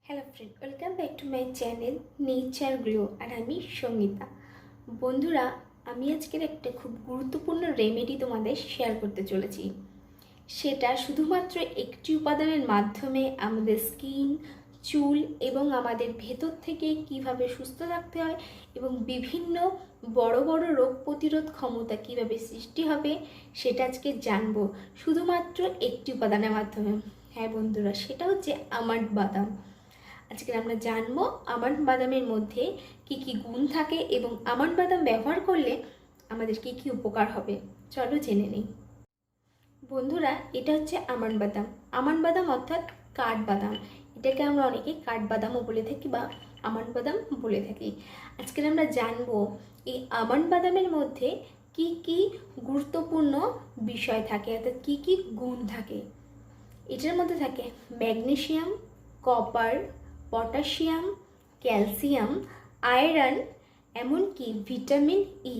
Hello friend, welcome back to my channel nature glow. আর আমি সঙ্গীতা। বন্ধুরা, আমি আজকের একটা খুব গুরুত্বপূর্ণ রেমেডি তোমাদের শেয়ার করতে চলেছি। সেটা শুধুমাত্র একটি উপাদানের মাধ্যমে আমাদের স্কিন, চুল এবং আমাদের ভেতর থেকে কিভাবে সুস্থ রাখতে হয় এবং বিভিন্ন বড় বড় রোগ প্রতিরোধ ক্ষমতা কিভাবে সৃষ্টি হবে সেটা আজকে জানবো শুধুমাত্র একটি উপাদানের মাধ্যমে। হ্যাঁ বন্ধুরা, সেটা হচ্ছে আমন্ড বাদাম। আজকে আমরা জানবো আমন্ড বাদামের মধ্যে কি কি গুণ থাকে এবং আমন্ড বাদাম ব্যবহার করলে আমাদের কি কি উপকার হবে। চলো জেনে নিই। বন্ধুরা, এটা হচ্ছে আমন্ড বাদাম। আমন্ড বাদাম অর্থাৎ কাঠবাদাম। এটাকে আমরা অনেকে কাঠবাদামও বলে থাকি বা আমন্ড বাদাম বলে থাকি। আজকে আমরা জানবো এই আমন্ড বাদামের মধ্যে কি কি গুরুত্বপূর্ণ বিষয় থাকে, অর্থাৎ কি কি গুণ থাকে। এটার মধ্যে থাকে magnesium, copper, potassium, calcium, iron, এমনকি ভিটামিন ই।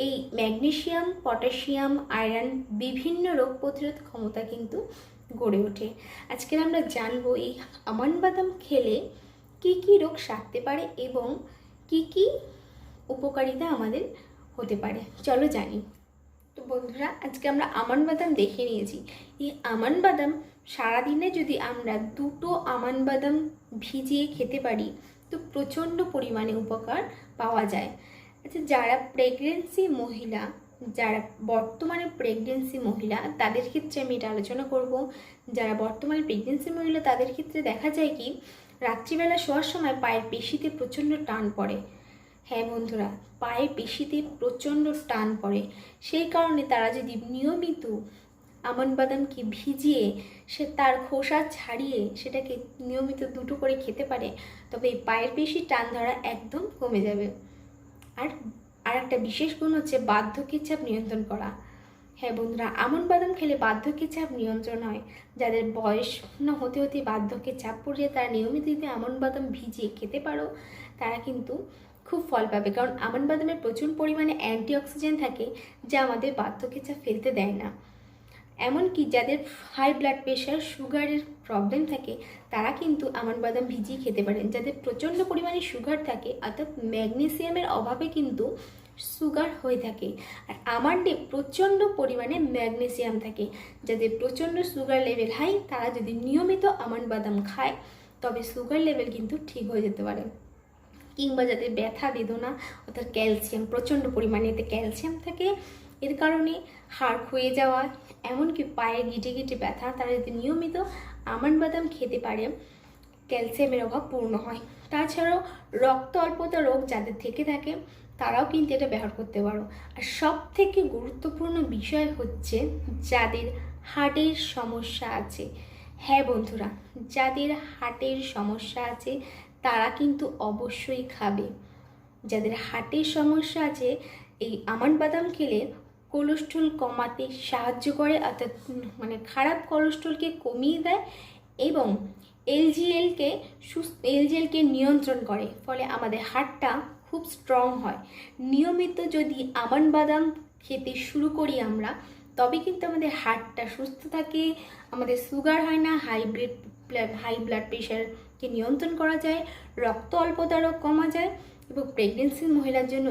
এই ম্যাগনেসিয়াম, পটাশিয়াম, আয়রন বিভিন্ন রোগ প্রতিরোধ ক্ষমতা কিন্তু গড়ে ওঠে। আজকে আমরা জানবো এই আমন্ড বাদাম খেলে কি কি রোগ সারতে পারে এবং কি কি উপকারিতা আমাদের হতে পারে। চলো জানি। তো বন্ধুরা, আজকে আমরা আমন্ড বাদাম দেখে নিয়েছি। এই আমন্ড বাদাম সারাদিনে যদি আমরা 2টো আমন্ড বাদাম ভিজিয়ে খেতে পারি তো প্রচণ্ড পরিমাণে উপকার পাওয়া যায়। আচ্ছা, যারা বর্তমানে প্রেগনেন্সি মহিলা তাদের ক্ষেত্রে আমি এটা আলোচনা করব। যারা বর্তমানে প্রেগনেন্সি মহিলা তাদের ক্ষেত্রে দেখা যায় কি রাত্রিবেলা শোয়ার সময় পায়ের পেশিতে প্রচণ্ড টান পড়ে। হ্যাঁ বন্ধুরা, পায়ের পেশিতে প্রচণ্ড টান পড়ে। সেই কারণে তারা যদি নিয়মিত আমন্ড বাদামকে ভিজিয়ে তার খোসা ছাড়িয়ে সেটাকে নিয়মিত 2টো করে খেতে পারে তবে এই পায়ের পেশির টান ধরা একদম কমে যাবে। আর একটা বিশেষ গুণ হচ্ছে বার্ধক্যের চাপ নিয়ন্ত্রণ করা। হ্যাঁ বন্ধুরা, আমন্ড বাদাম খেলে বার্ধক্যের চাপ নিয়ন্ত্রণ হয়। যাদের বয়স না হতে হতে বার্ধক্যের চাপ পড়ে তারা নিয়মিত যদি আমন্ড বাদাম ভিজিয়ে খেতে পারো তারা কিন্তু খুব ফল পাবে। কারণ আমন্ড বাদামের প্রচুর পরিমাণে অ্যান্টিঅক্সিডেন্ট থাকে যা আমাদের বার্ধক্যের চাপ ফেলতে দেয় না। এমনকি যাদের হাই ব্লাড প্রেশার, সুগারের প্রবলেম থাকে তারা কিন্তু আমন্ড বাদাম ভিজিয়ে খেতে পারেন। যাদের প্রচণ্ড পরিমাণে সুগার থাকে অর্থাৎ ম্যাগনেসিয়ামের অভাবে কিন্তু সুগার হয়ে থাকে, আর আমন্ডে প্রচণ্ড পরিমাণে ম্যাগনেসিয়াম থাকে। যাদের প্রচণ্ড সুগার লেভেল হাই তারা যদি নিয়মিত আমন্ড বাদাম খায় তবে সুগার লেভেল কিন্তু ঠিক হয়ে যেতে পারে। কিংবা যাদের ব্যথা বেদনা অর্থাৎ ক্যালসিয়াম, প্রচণ্ড পরিমাণে এতে ক্যালসিয়াম থাকে, এর কারণে হাড় ক্ষয়ে যাওয়া এমনকি পায়ে গিটে গিটে ব্যথা, তারা যদি নিয়মিত আমন্ড বাদাম খেতে পারে ক্যালসিয়ামের অভাব পূর্ণ হয়। তাছাড়াও রক্ত অল্পতা রোগ যাদের থেকে থাকে তারাও কিন্তু এটা ব্যবহার করতে পারো। আর সব থেকে গুরুত্বপূর্ণ বিষয় হচ্ছে যাদের হার্টের সমস্যা আছে। হ্যাঁ বন্ধুরা, যাদের হার্টের সমস্যা আছে তারা কিন্তু অবশ্যই খাবে। যাদের হার্টের সমস্যা আছে এই আমন্ড বাদাম খেলে কোলেস্ট্রল কমাতে সাহায্য করে, অর্থাৎ খারাপ কোলেস্ট্রলকে কমিয়ে দেয় এবং এলজিএলকে নিয়ন্ত্রণ করে, ফলে আমাদের হার্টটা খুব স্ট্রং হয়। নিয়মিত যদি আমন্ড বাদাম খেতে শুরু করি আমরা তবে কিন্তু আমাদের হার্টটা সুস্থ থাকে, আমাদের সুগার হয় না, হাই ব্লাড প্রেশারকে নিয়ন্ত্রণ করা যায়, রক্ত অল্পতা রোগ কমা যায় এবং প্রেগনেন্সি মহিলার জন্য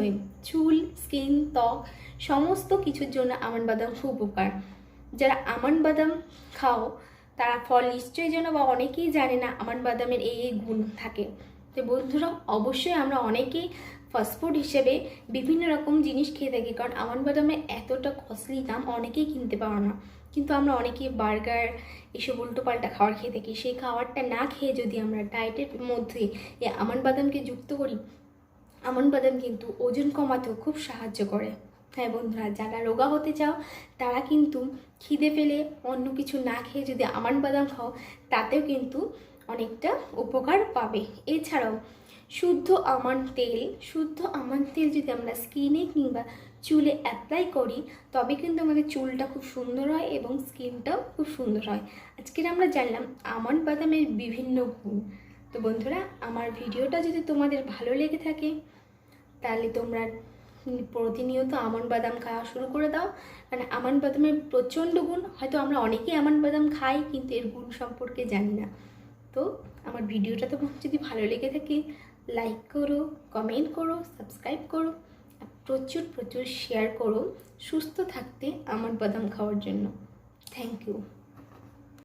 চুল, স্কিন, ত্বক সমস্ত কিছুর জন্য আমন্ড বাদাম খুব উপকার। যারা আমন্ড বাদাম খাও তারা ফল নিশ্চয়ই জানো বা অনেকেই জানে না আমন্ড বাদামের এই গুণ থাকে। তো বন্ধুরা, অবশ্যই আমরা অনেকেই ফাস্টফুড হিসেবে বিভিন্ন রকম জিনিস খেয়ে থাকি, কারণ আমন্ড বাদামের এতটা কস্টলি দাম অনেকেই কিনতে পারো না। কিন্তু আমরা অনেকেই বার্গার এসব উল্টোপাল্টা খাবার খেয়ে থাকি। সেই খাবারটা না খেয়ে যদি আমরা ডায়েটের মধ্যে এই আমন্ড বাদামকে যুক্ত করি, আমন্ড বাদাম কিন্তু ওজন কমাতেও খুব সাহায্য করে। হ্যাঁ বন্ধুরা, যারা রোগা হতে চাও তারা কিন্তু খিদে পেলে অন্য কিছু না খেয়ে যদি আমন্ড বাদাম খাও তাতেও কিন্তু অনেকটা উপকার পাবে। এছাড়াও শুদ্ধ আমন্ড তেল যদি আমরা স্কিনে কিংবা চুলে অ্যাপ্লাই করি তবে কিন্তু আমাদের চুলটা খুব সুন্দর হয় এবং স্কিনটাও খুব সুন্দর হয়। আজকে আমরা জানলাম আমন্ড বাদামের বিভিন্ন গুণ। তো বন্ধুরা, আমার ভিডিওটা যদি তোমাদের ভালো লেগে থাকে তাহলে তোমরা প্রতিনিয়ত আমন্ড বাদাম খাওয়া শুরু করে দাও। কারণ আমন্ড বাদামের প্রচণ্ড গুণ, হয়তো আমরা অনেকেই আমন্ড বাদাম খাই কিন্তু এর গুণ সম্পর্কে জানি না। তো আমার ভিডিওটা তোমার যদি ভালো লেগে থাকে লাইক করো, কমেন্ট করো, সাবস্ক্রাইব করো, আর প্রচুর প্রচুর শেয়ার করো সুস্থ থাকতে আমার বাদাম খাওয়ার জন্য। Thank you.